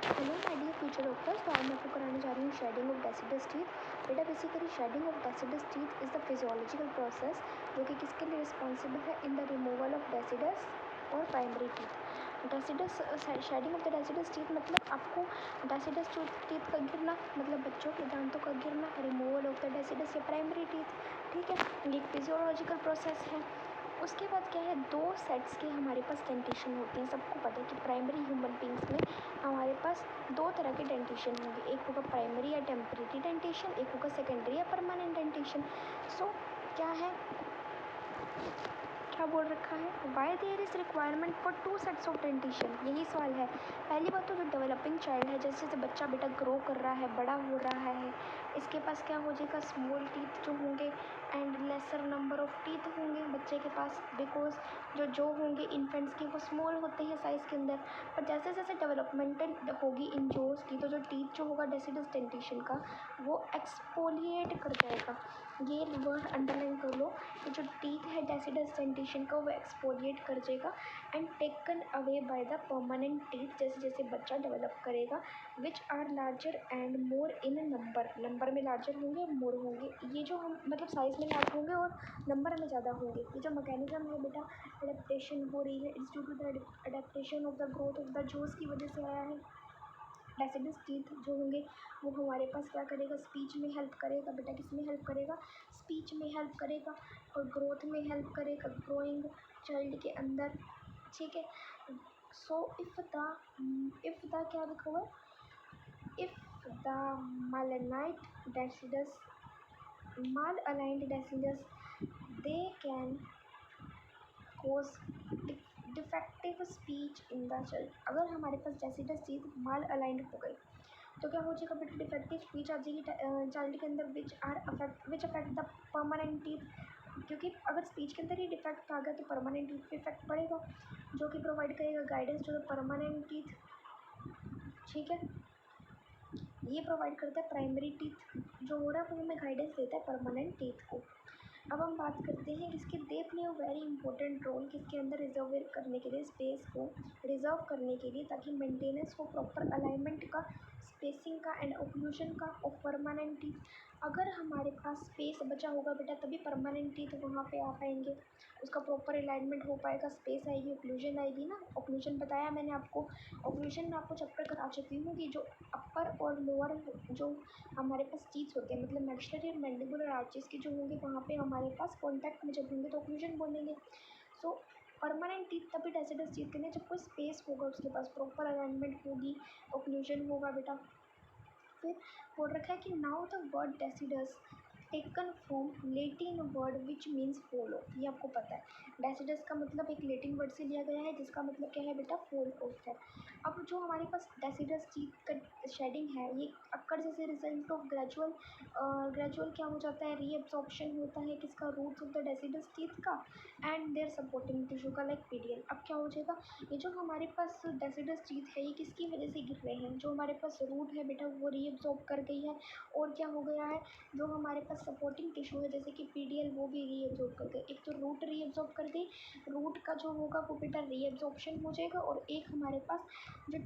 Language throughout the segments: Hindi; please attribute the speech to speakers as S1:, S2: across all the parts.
S1: Hello my dear future doctors. तो आज मैं आपको कराने जा रही हूँ शेडिंग ऑफ डेसिडस टीथ। बेटा basically shedding of deciduous teeth is the physiological process जो कि किसके लिए रिस्पॉन्सिबल है in the removal of deciduous और primary teeth. Deciduous shedding of the deciduous teeth मतलब आपको डेसिडस टीथ का गिरना, मतलब बच्चों के दांतों का गिरना, रिमूवल ऑफ द डेसिडस या प्राइमरी टीथ। ठीक है, ये एक फिजियोलॉजिकल प्रोसेस है। उसके बाद क्या है, दो सेट्स के हमारे पास डेंटिशन होते हैं। सबको पता है कि प्राइमरी ह्यूमन बींग्स में हमारे पास दो तरह के डेंटिशन होंगे, एक होगा प्राइमरी या टेम्परेरी डेंटिशन, एक होगा सेकेंडरी या परमानेंट डेंटिशन। सो क्या है, क्या बोल रखा है, why there is requirement for two sets of dentition, यही सवाल है। पहली बात तो जो डेवलपिंग चाइल्ड है, जैसे जैसे बच्चा बेटा ग्रो कर रहा है, बड़ा हो रहा है, इसके पास क्या हो जाएगा, स्मॉल टीथ जो होंगे and lesser number of teeth होंगे बच्चे के पास, बिकॉज जो होंगे इन्फेंट्स के वो स्मॉल होते हैं साइज़ के अंदर। पर जैसे जैसे डेवलपमेंटल होगी इन जोस की, तो जो टीथ जो होगा डेसिडस डेंटिशन का वो एक्सफोलिएट कर जाएगा। ये वर्ड अंडरलाइन कर लो कि जो टीथ है डेसिडस डेंटिशन का वो एक्सफोलिएट कर जाएगा and taken away by the permanent teeth जैसे जैसे बच्चा डेवलप करेगा, which are larger and more in number में लार्जर होंगे, मोर होंगे। ये जो हम मतलब साइज़ में लार्ज होंगे और नंबर में ज़्यादा होंगे। ये जो मैकेनिज्म है बेटा, अडेप्टेशन हो रही है, it's due to the adaptation of the growth of the jaws की वजह से आया है। डेसिडस टीथ जो होंगे वो हमारे पास क्या करेगा, स्पीच में हेल्प करेगा बेटा। किस में हेल्प करेगा, स्पीच में हेल्प करेगा और ग्रोथ में हेल्प करेगा, ग्रोइंग चाइल्ड के अंदर। ठीक है, सो इफ़ द क्या लिखा हुआ है, if the malaligned deciduous mal aligned deciduous they can cause defective speech in the child. अगर हमारे पास डेसिडस टीथ माल अलाइंड हो गई तो क्या हो जाएगा बेटा, डिफेक्टिव स्पीच आ जाएगी चाइल्ड के अंदर, which affect the permanent teeth. क्योंकि अगर स्पीच के अंदर ही डिफेक्ट आ गया तो परमानेंट टीथ पे इफेक्ट पड़ेगा, जो कि प्रोवाइड करेगा guidance to the permanent teeth. ठीक है, ये प्रोवाइड करता है प्राइमरी टीथ जो हो रहा है वो हमें गाइडेंस देता है परमानेंट टीथ को। अब हम बात करते हैं इसके, they play a very important role किसके अंदर, रिजर्व करने के लिए, स्पेस को रिजर्व करने के लिए, ताकि मेंटेनेंस हो, प्रॉपर अलाइनमेंट का, स्पेसिंग का एंड ओक्लूजन का ऑफ परमानेंट टीथ। अगर हमारे पास स्पेस बचा होगा बेटा तभी परमानेंट टीथ वहाँ पे आ पाएंगे, उसका प्रॉपर अलाइनमेंट हो पाएगा, स्पेस आएगी, ओक्लूजन आएगी ना। ओक्लूजन बताया मैंने आपको, ओक्लूजन में आपको चैप्टर करा चुकी हूँ कि जो अपर और लोअर जो हमारे पास टीथ होते हैं, मतलब मैक्सिलरी और मैंडिबुलर आर्चेस के जो होंगे वहाँ पे हमारे पास कॉन्टैक्ट में जब होंगे तो ओक्लूजन बोलेंगे। सो परमानेंट टीथ तभी डेसिडस टीथ के लिए जब कोई स्पेस होगा, उसके पास प्रॉपर अलाइनमेंट होगी, ओक्लूजन होगा बेटा। फिर बोल रखा है कि now the word deciduous taken from Latin word which means follow. ये आपको पता है, डेसिडस का मतलब एक लेटिन वर्ड से लिया गया है जिसका मतलब क्या है बेटा, फॉल ऑफ है। अब जो हमारे पास डेसिडस टीथ का शेडिंग है ये अक्कर जैसे रिजल्ट ऑफ ग्रेजुअल क्या हो जाता है, रीअब्सॉर्प्शन होता है किसका, roots of the deciduous teeth का एंड देयर सपोर्टिंग टिश्यू का, लाइक पीडियल। अब क्या हो जाएगा, ये जो हमारे पास डेसिडस टीथ है ये किसकी वजह से गिर रहे हैं, जो हमारे पास रूट है बेटा वो रीअब्सॉर्ब कर गई है, और क्या हो गया है, जो हमारे पास सपोर्टिंग टिश्यू है जैसे कि पीडियल वो भी रीअब्सॉर्ब कर गए। एक तो रूट रीअब्सॉर्ब कर गई, रूट का जो होगा वो बेटा रीअब्सॉर्प्शन हो जाएगा, और एक हमारे पास जो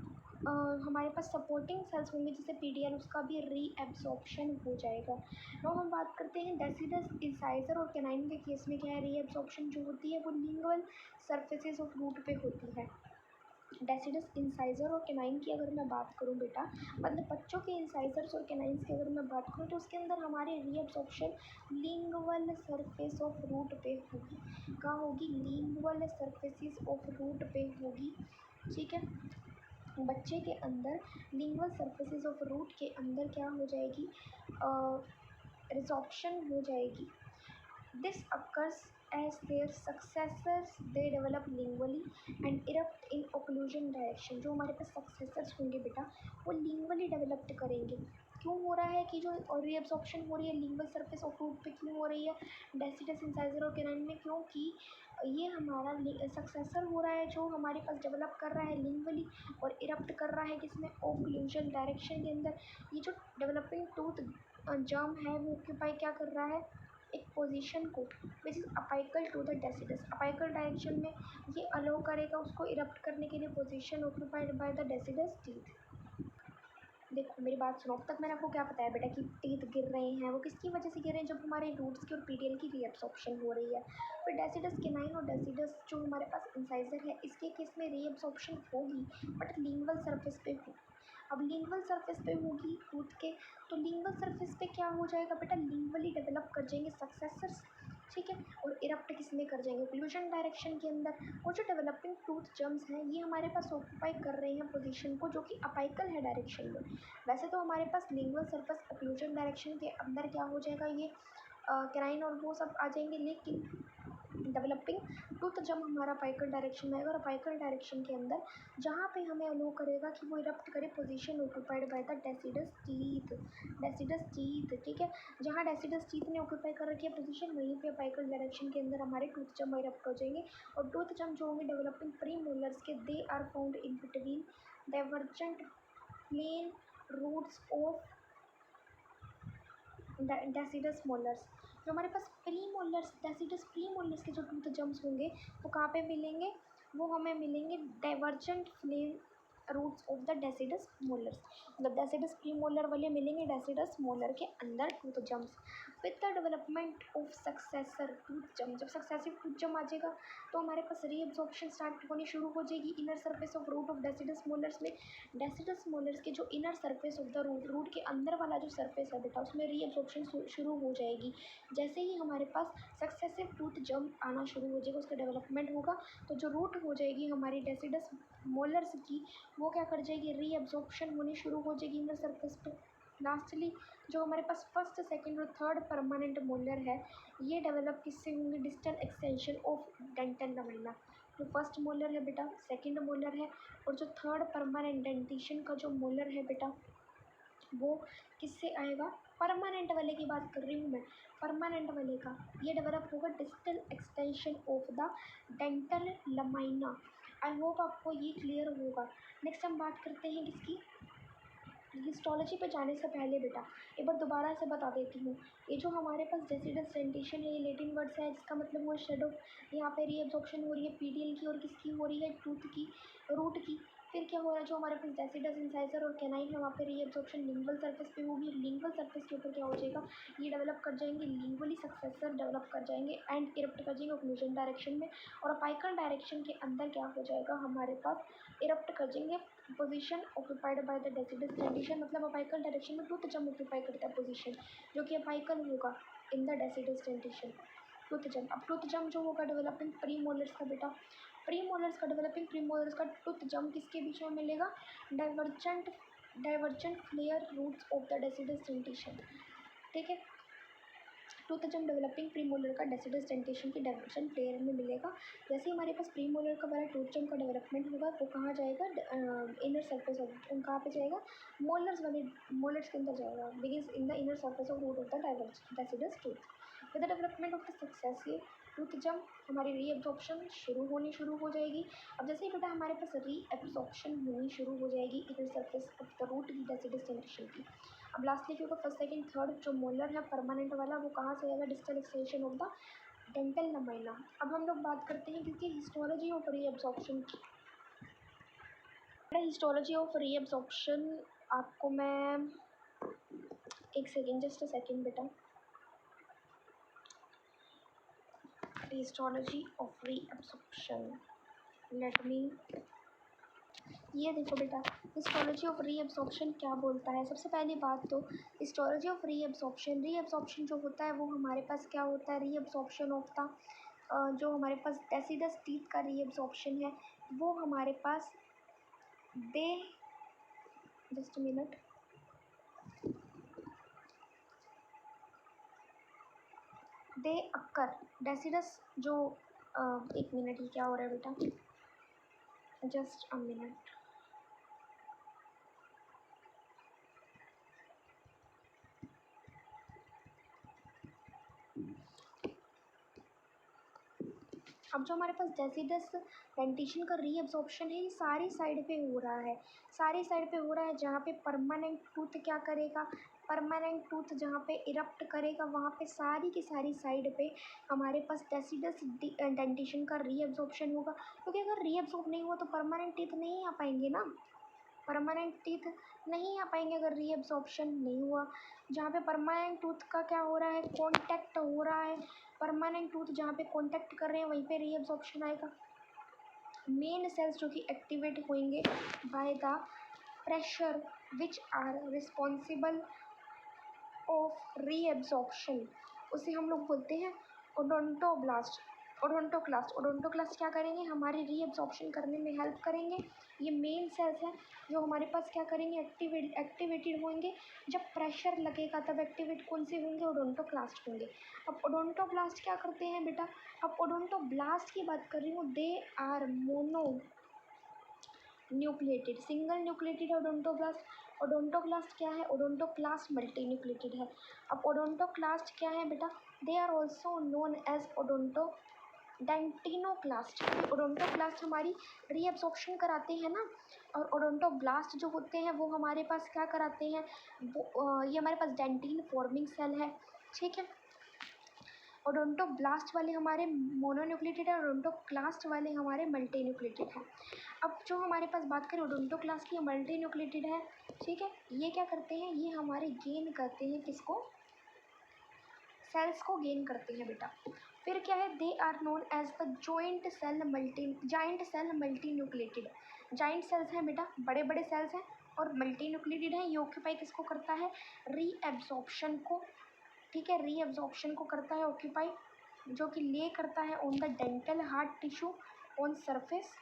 S1: हमारे पास सपोर्टिंग सेल्स होंगे जैसे पीडियल उसका भी रीअब्सॉर्प्शन हो जाएगा। तो हम बात करते हैं डेसिडस इंसाइजर और कैनाइन के केस में क्या है, रीअब्सॉर्प्शन जो होती है वो लिंगुअल सर्फेसिस ऑफ रूट पे होती है। डेसिडस इंसाइजर और कैनाइन की अगर मैं बात करूं बेटा, मतलब बच्चों के इंसाइजर्स और कैनाइन्स की अगर मैं बात करूं तो उसके अंदर हमारे reabsorption lingual surface of root पे होगी। कहाँ होगी, लिंगुअल सरफेसिस ऑफ रूट पे होगी। ठीक है, बच्चे के अंदर लिंगुअल सरफेसिस ऑफ रूट के अंदर क्या हो जाएगी, रिजॉर्प्शन हो जाएगी। This occurs as their successors they develop lingually and erupt in occlusion direction। जो हमारे पास successors होंगे बेटा वो lingually developed करेंगे। क्यों हो रहा है कि जो रीअब्सॉर्प्शन हो रही है लिंगुअल सरफेस ऑफ रूट पे क्यों हो रही है डेसिडस इंसाइजर और कैनाइन में, क्योंकि ये हमारा सक्सेसर हो रहा है जो हमारे पास डेवलप कर रहा है लिंगुअली और इरप्ट कर रहा है किसमें, ओक्लूजन डायरेक्शन के अंदर। ये जो डेवलपिंग टूथ जर्म है वो ऑक्यूपाई क्या कर रहा है, एक पोजीशन को which is apical to the deciduous, apical direction में ये अलो करेगा उसको इरप्ट करने के लिए, position occupied by the deciduous teeth. देखो मेरी बात सुनो, अब तक मैंने आपको क्या बताया बेटा कि टीथ गिर रहे हैं, वो किसकी वजह से गिर रहे हैं, जब हमारे रूट्स की और पीडियल की रीअब्सॉर्प्शन हो रही है। फिर डेसिडस केनाइन और डेसिडस जो हमारे पास इंसाइजर है, इसके केस में रीअब्सॉर्प्शन होगी बट लिंगुअल सरफेस पे होगी। अब लिंगुअल सरफेस पे होगी टूथ के, तो लिंगुअल सरफेस पे क्या हो जाएगा बेटा, लिंगुअली डेवलप कर जाएंगे सक्सेसर्स, ठीक है। और इरप्ट किस में कर जाएंगे, ओक्लूजन डायरेक्शन के अंदर। और जो डेवलपिंग टूथ जम्स हैं ये हमारे पास ऑक्यूपाई कर रहे हैं पोजीशन को, जो कि अपाइकल है डायरेक्शन में। वैसे तो हमारे पास लिंगुअल सरफेस ओक्लूजन डायरेक्शन के अंदर क्या हो जाएगा, ये क्राइन और वो सब आ जाएंगे, लेकिन डेवलपिंग टूथ जब हमारा अपाइकल डायरेक्शन में आएगा और अपाइकल डायरेक्शन के अंदर जहाँ पे हमें अलो करेगा कि वो इरप्ट करे position occupied by the deciduous teeth, deciduous teeth, ठीक है। जहाँ डेसिडस टीथ ने ऑक्यूपाई कर रखी है पोजीशन, वहीं पे अपाइकल डायरेक्शन के अंदर हमारे टूथ जम इरप्ट हो जाएंगे। और टूथ जम जो होंगे डेवलपिंग प्री मोलर्स के, they are found in between divergent plane roots of deciduous molars. जो हमारे पास premolars, deciduous premolars के जो टूथ जम्स होंगे वो कहाँ पे मिलेंगे, वो हमें मिलेंगे divergent plane roots of the deciduous molars. मतलब डेसिडस प्री मोलर वाले मिलेंगे डेसिडस मोलर के अंदर tooth germs. With the development of successor tooth germ, जब सक्सेसिव टूथ जम आ जाएगा तो हमारे पास रीअब्जॉर्प्शन स्टार्ट होनी शुरू हो जाएगी inner surface of root of deciduous molars में। डेसिडस मोलर्स के जो inner surface of the root, root के अंदर वाला जो सरफेस है बेटा, उसमें रीअब्जॉर्प्शन शुरू हो जाएगी। जैसे ही हमारे पास सक्सेसिव टूथ जम आना शुरू हो जाएगा, उसका डेवलपमेंट होगा, तो जो रूट हो जाएगी हमारी डेसिडस मोलर्स की, वो क्या कर जाएगी, रीअब्जॉर्प्शन होनी शुरू हो जाएगी इनर सरफेस पे। लास्टली जो हमारे पास फर्स्ट, सेकंड और थर्ड परमानेंट मोलर है, ये डेवलप किससे होंगे, distal extension of dental lamina. जो फर्स्ट मोलर है बेटा, सेकंड मोलर है, और जो थर्ड परमानेंट डेंटिशन का जो मोलर है बेटा, वो किससे आएगा, परमानेंट वाले की बात कर रही हूँ मैं, परमानेंट वाले का। ये डेवलप होगा distal extension of the dental lamina. I hope आपको ये क्लियर होगा। नेक्स्ट हम बात करते हैं किसकी, हिस्टोलॉजी पे जाने से पहले बेटा एक बार दोबारा से बता देती हूँ। ये जो हमारे पास डेसिडस डेंटेशन है, ये लैटिन वर्ड्स है जिसका मतलब वो शेड ऑफ, यहाँ पे रीअब्जॉर्प्शन हो रही है पीडियल की, और किसकी हो रही है, टूथ की, रूट की। फिर क्या हो रहा है, जो हमारे पास डेसिडस इंसाइजर और कैनाइन है, वहाँ पे रीअब्जॉर्प्शन लिंगुअल सरफेस पे होगी। लिंगुअल सरफेस के ऊपर क्या हो जाएगा, ये डेवलप कर जाएंगे लिंगुअली सक्सेसर डेवलप कर जाएंगे एंड इरप्ट कर जाएंगे ओक्लूजन डायरेक्शन में। और अपाइकल डायरेक्शन के अंदर क्या हो जाएगा, हमारे पास इरप्ट कर जाएंगे position occupied by the deciduous dentition. मतलब अपाइकल डायरेक्शन में टूथ जम ऑक्यूपाई करता है पोजीशन, जो कि अपाइकल होगा in the deciduous dentition. Tooth जम, अब टूथ जम जो होगा डेवलपिंग प्री मोलर्स का बेटा, प्री मोलर्स का डेवलपिंग प्री मोलर्स का टूथ जम किसके बीच में मिलेगा, divergent, divergent flare roots of the deciduous dentition, ठीक है। टूथ जम डेवलपिंग प्रीमोलर का डेसिडस डेंटेशन की डाइवर्जन फ्लेयर में मिलेगा। जैसे ही हमारे पास प्रीमोलर का वाला टूथ जम का डेवलपमेंट होगा, वो कहाँ जाएगा, इनर सरफेस ऑफ, कहाँ पे जाएगा, मोलर्स वाले, मोलर्स के अंदर जाएगा, begins in the inner surface of root of the deciduous tooth. With the development of the successive tooth germ हमारी रीअब्जॉर्प्शन शुरू हो जाएगी। अब जैसे ही बेटा हमारे पास रीअब्जॉर्प्शन होनी शुरू हो जाएगी inner surface of the root की डेसिडस डेंटेशन की। अब लास्टली क्योंकि फर्स्ट, सेकंड, थर्ड जो मोलर है परमानेंट वाला, वो कहाँ से आएगा, distal extension of the dental lamina. अब हम लोग बात करते हैं क्योंकि हिस्टोलॉजी ऑफ रीअब्जॉर्प्शन की, हिस्टोलॉजी ऑफ रीअब्जॉर्प्शन आपको मैं एक सेकेंड, जस्ट अ सेकेंड बेटा, histology of reabsorption, let me, ये देखो बेटा हिस्टोलॉजी ऑफ रीअब्जॉर्प्शन क्या बोलता है। सबसे पहली बात तो हिस्टोलॉजी ऑफ रीअब्जॉर्प्शन, रीअब्जॉर्प्शन जो होता है वो हमारे पास क्या होता है, रीअब्जॉर्प्शन ऑफ द जो हमारे पास डेसिडस टीथ का रीअब्जॉर्प्शन है, वो हमारे पास दे, जस्ट मिनट, दे अक्कर, डेसिडस जो एक मिनट, ही क्या हो रहा है बेटा, जस्ट अ मिनट, अब जो हमारे पास डेसिडस डेंटिशन का रीअब्जॉर्प्शन है, ये सारी साइड पे हो रहा है, सारी साइड पे हो रहा है। जहाँ पे परमानेंट टूथ क्या करेगा, परमानेंट टूथ जहाँ पे इरप्ट करेगा, वहाँ पे सारी की सारी साइड पे हमारे पास डेसिडस डेंटिशन का रीअब्जॉर्प्शन होगा। क्योंकि अगर रीअब्जॉर्ब नहीं हुआ तो परमानेंट टीथ नहीं आ पाएंगे ना, परमानेंट टीथ नहीं आ पाएंगे अगर रीएब्जॉर्प्शन नहीं हुआ। जहाँ पे परमानेंट टूथ का क्या हो रहा है, कॉन्टैक्ट हो रहा है, परमानेंट टूथ जहाँ पे कॉन्टैक्ट कर रहे हैं वहीं पे रीएब्जॉर्प्शन आएगा। मेन सेल्स जो कि एक्टिवेट होंगे by the pressure which are responsible of reabsorption, उसे हम लोग बोलते हैं ओडोंटोब्लास्ट, ओडोंटोक्लास्ट। ओडोंटोक्लास्ट क्या करेंगे, हमारी रीएब्जॉर्प्शन करने में हेल्प करेंगे। ये मेन सेल्स हैं जो हमारे पास क्या करेंगे, एक्टिवेटेड होंगे। जब प्रेशर लगेगा तब एक्टिवेट कौन से होंगे, ओडोंटोक्लास्ट होंगे। अब ओडोंटोब्लास्ट क्या करते हैं बेटा, अब ओडोंटोब्लास्ट की बात कर रही हूँ, they are mononucleated, single nucleated odontoblast. Odontoclast क्या है, ओडोंटोक्लास्ट मल्टी न्यूक्लिएटेड है। अब ओडोंटोक्लास्ट क्या है बेटा, they are also known as odonto dentinoclast. Odontoclast हमारी रीअब्जॉर्प्शन कराते हैं ना, और ओडोंटोब्लास्ट जो होते हैं वो हमारे पास क्या कराते हैं, ये हमारे पास डेंटिन फॉर्मिंग सेल है, ठीक है। ओडोंटोब्लास्ट वाले हमारे मोनोन्यूक्लिएटेड है, ओडोंटोक्लास्ट वाले हमारे मल्टी न्यूक्लिएटेड है। अब जो हमारे पास बात करें ओडोंटोक्लास्ट की, मल्टी न्यूक्लिएटेड है, ठीक है। ये क्या करते हैं, ये हमारे गेन करते हैं किसको, सेल्स को गेन करते हैं बेटा। फिर क्या है, they are known as the giant cell multinucleated. Giant cells हैं बेटा, बड़े बड़े सेल्स हैं और मल्टी न्यूक्लिएटेड है। ये ऑक्यूपाई किसको करता है, रीएब्जॉर्प्शन को, ठीक है, रीएब्जॉर्प्शन को करता है ऑक्यूपाई, जो कि ले करता है on the dental hard tissue on surface,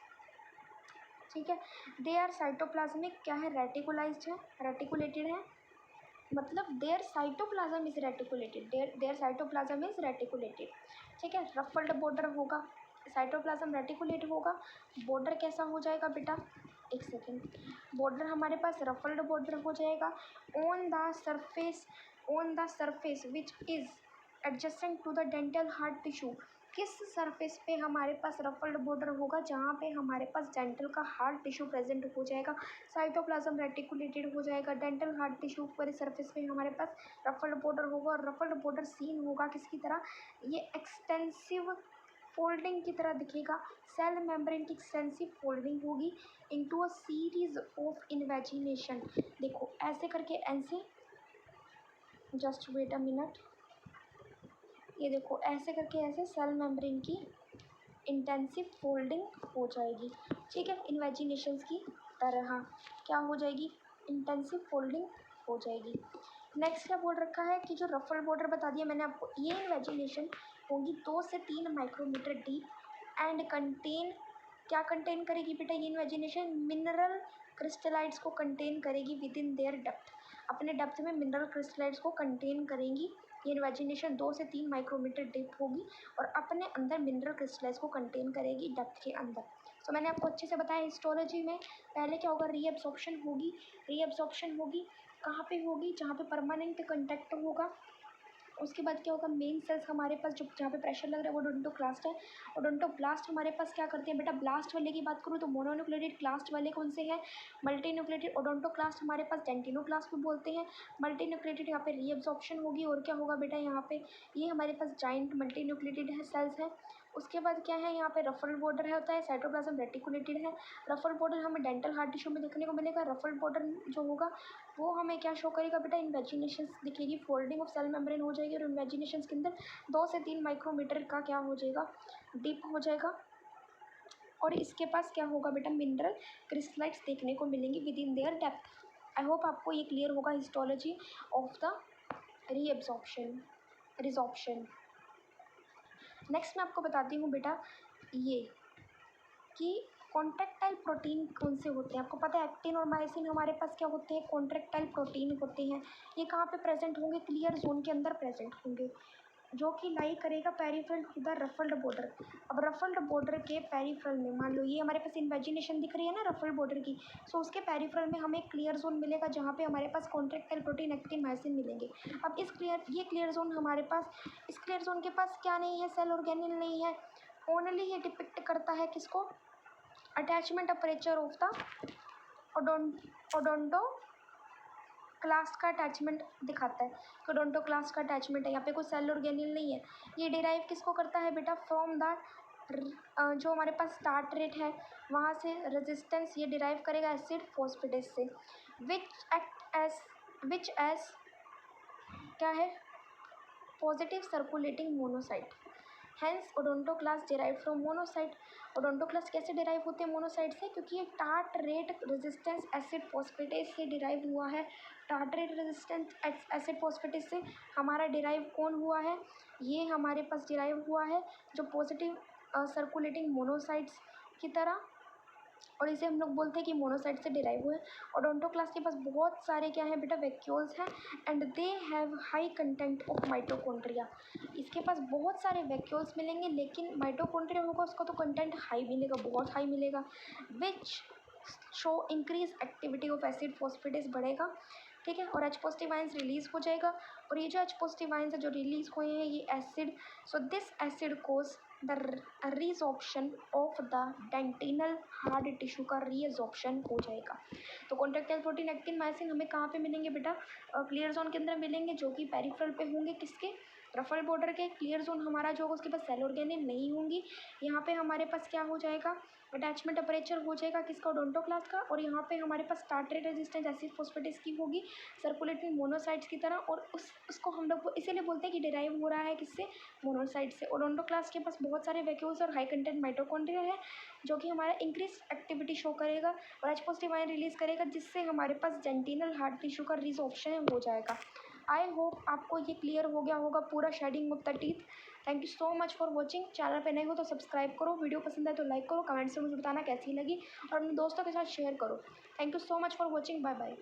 S1: ठीक है। दे आर साइटोप्लाज्मिक, क्या है, रेटिकुलाइज्ड है, रेटिकुलेटेड है, मतलब their cytoplasm is reticulated, their cytoplasm is reticulated, ठीक है। रफल्ड बॉर्डर होगा, साइटोप्लाज्म रेटिकुलेट होगा, बॉर्डर कैसा हो जाएगा बेटा, एक सेकेंड, बॉर्डर हमारे पास रफल्ड बॉर्डर हो जाएगा on the surface which is adjacent to the dental hard tissue. किस सरफेस पे हमारे पास रफल्ड बॉर्डर होगा, जहाँ पे हमारे पास डेंटल का हार्ड टिश्यू प्रेजेंट हो जाएगा, साइटोप्लाज्म रेटिकुलेटेड हो जाएगा, डेंटल हार्ड टिश्यू पर सरफेस पे हमारे पास रफल्ड बॉर्डर होगा, और रफल्ड बॉर्डर सीन होगा किसकी तरह, ये एक्सटेंसिव फोल्डिंग की तरह दिखेगा, सेल मेम्ब्रेन की एक्सटेंसिव फोल्डिंग होगी into a series of invagination. देखो ऐसे करके, ऐसे, जस्ट वेट अ मिनट, ये देखो ऐसे करके ऐसे सेल मेम्ब्रेन की इंटेंसिव फोल्डिंग हो जाएगी, ठीक है, इन्वेजिनेशंस की तरह क्या हो जाएगी, इंटेंसिव फोल्डिंग हो जाएगी। नेक्स्ट क्या बोल रखा है कि जो रफल बॉर्डर बता दिया मैंने आपको, ये इन्वेजिनेशन होगी 2 से 3 माइक्रोमीटर डीप एंड कंटेन, क्या कंटेन करेगी बेटा ये इन्वेजिनेशन, मिनरल क्रिस्टलाइट्स को कंटेन करेगी विद इन देयर डेप्थ, अपने डेप्थ में मिनरल क्रिस्टलाइट्स को कंटेन करेंगी। ये इन्वेजिनेशन 2 से 3 माइक्रोमीटर डीप होगी और अपने अंदर मिनरल क्रिस्टलाइट्स को कंटेन करेगी डेप्थ के अंदर। तो मैंने आपको अच्छे से बताया हिस्टोलॉजी में पहले क्या होगा, रीअब्सॉर्प्शन होगी, रीअब्सॉर्प्शन होगी कहाँ पे होगी, जहाँ पे परमानेंट कंटेक्ट होगा। उसके बाद क्या होगा, मेन सेल्स हमारे पास जो जहाँ पे प्रेशर लग रहा है वो ओडोंटोक्लास्ट है। ओडोंटोब्लास्ट हमारे पास क्या करते हैं बेटा, ब्लास्ट वाले की बात करूँ तो मोनोन्यूक्लिएटेड, क्लास्ट वाले कौन से हैं, मल्टी न्यूक्लिएटेड। ओडोंटोक्लास्ट हमारे पास डेंटिनोक्लास्ट भी बोलते हैं, मल्टी न्यूक्लिएटेड, यहाँ पे रीअब्सॉर्प्शन होगी। और क्या होगा बेटा, यहाँ पे ये हमारे पास जाइंट मल्टी न्यूक्लिएटेड है सेल्स है। उसके बाद क्या है, यहाँ पे रफल बॉर्डर है होता है, साइटोप्लाज्म रेटिकुलेटेड है। रफल बॉर्डर हमें डेंटल हार्ड टिश्यू में देखने को मिलेगा। रफल बॉर्डर जो होगा वो हमें क्या शो करेगा बेटा, इन्वेजिनेशंस दिखेगी, फोल्डिंग ऑफ सेल मेम्ब्रेन हो जाएगी, और इन्वेजिनेशंस के अंदर 2 से 3 माइक्रोमीटर का क्या हो जाएगा, डीप हो जाएगा। और इसके पास क्या होगा बेटा, मिनरल क्रिस्टलाइट्स देखने को मिलेंगे with in their depth. I hope आपको ये क्लियर होगा histology of the reabsorption, resorption. Next मैं आपको बताती हूँ बेटा ये कि कॉन्ट्रैक्टाइल प्रोटीन कौन से होते हैं। आपको पता है एक्टिन और मायोसिन हमारे पास क्या होते हैं, कॉन्ट्रैक्टाइल प्रोटीन होते हैं। ये कहाँ पे प्रेजेंट होंगे, क्लियर जोन के अंदर प्रेजेंट होंगे, जो कि लाई करेगा peripheral to the ruffled border. अब रफल्ड बॉर्डर के पेरिफेरल में मान लो ये हमारे पास इन्वेजिनेशन दिख रही है ना रफल्ड बॉर्डर की, सो उसके पेरिफेरल में हमें क्लियर जोन मिलेगा जहाँ पे हमारे पास कॉन्ट्रैक्टाइल प्रोटीन, एक्टिन, मायोसिन मिलेंगे। अब ये क्लियर जोन हमारे पास, इस क्लियर जोन के पास क्या नहीं है, सेल ऑर्गेनेल नहीं है, ओनली ये डिपिक्ट करता है किसको, अटैचमेंट अपर्चर ऑफ द ओडोंटो क्लास्ट का अटैचमेंट दिखाता है कि ओडोंटो क्लास्ट का अटैचमेंट है। यहाँ पे कोई सेल ऑर्गेनेल नहीं है। ये डिराइव किसको करता है बेटा, फ्रॉम द जो हमारे पास स्टार्ट रेट है वहाँ से रेजिस्टेंस ये डिराइव करेगा एसिड फॉस्फेटेस से, विच एज क्या है, positive circulating monocyte. Hence odontoclast derive from monocyte. Odontoclast कैसे डिराइव होते हैं मोनोसाइट से, क्योंकि ये tartrate resistance acid phosphatase से डिराइव हुआ है। Tartrate resistance acid phosphatase से हमारा डिराइव कौन हुआ है, ये हमारे पास डिराइव हुआ है जो पॉजिटिव सर्कुलेटिंग मोनोसाइट्स की तरह, और इसे हम लोग बोलते हैं कि मोनोसाइट से डिराइव हुए। ओडोंटोक्लास्ट के पास बहुत सारे क्या है बेटा, वैक्यूल्स हैं, and they have high content of mitochondria. इसके पास बहुत सारे वैक्यूल्स मिलेंगे, लेकिन माइटोकॉन्ड्रिया होगा उसका तो कंटेंट हाई मिलेगा, बहुत हाई मिलेगा, which show increase activity of acid phosphatase बढ़ेगा, ठीक है, और H पॉजिटिव आयंस रिलीज हो जाएगा। और ये जो H पॉजिटिव आयंस है जो रिलीज हुए हैं ये acid, so this acid cause the resorption of the dentinal hard tissue का रीअजॉर्प्शन हो जाएगा। तो कॉन्ट्रैक्टाइल प्रोटीन एक्टिन मायोसिन हमें कहाँ पे मिलेंगे बेटा, क्लियर जोन के अंदर मिलेंगे, जो कि पेरिफेरल पे होंगे, किसके, रफल बॉर्डर के। क्लियर जोन हमारा जो होगा उसके पास सेल ऑर्गेनेल नहीं होंगी। यहाँ पे हमारे पास क्या हो जाएगा, अटैचमेंट अपर्चर हो जाएगा किसका, ओडोंटोक्लास्ट का, और यहाँ पे हमारे पास टार्टरेट रेजिस्टेंस एसिड फॉस्फेटेस की होगी सर्कुलेटिंग मोनोसाइट्स की तरह, और उसको हम लोग इसीलिए बोलते हैं कि डिराइव हो रहा है किससे, मोनोसाइट से। ओडोंटोक्लास्ट के पास बहुत सारे वैक्यूल्स और हाई कंटेंट माइटोकॉन्ड्रिया है, जो कि हमारा इंक्रीज एक्टिविटी शो करेगा और H पॉजिटिव आयन रिलीज करेगा, जिससे हमारे पास डेंटिनल हार्ड टिश्यू का रिजॉर्प्शन हो जाएगा। आई होप आपको ये क्लियर हो गया होगा पूरा shading of the teeth. Thank you so much for watching. Channel पे नए हो तो सब्सक्राइब करो, वीडियो पसंद है तो लाइक करो, कमेंट्स में मुझे बताना कैसी लगी, और अपने दोस्तों के साथ शेयर करो। Thank you so much for watching, bye bye.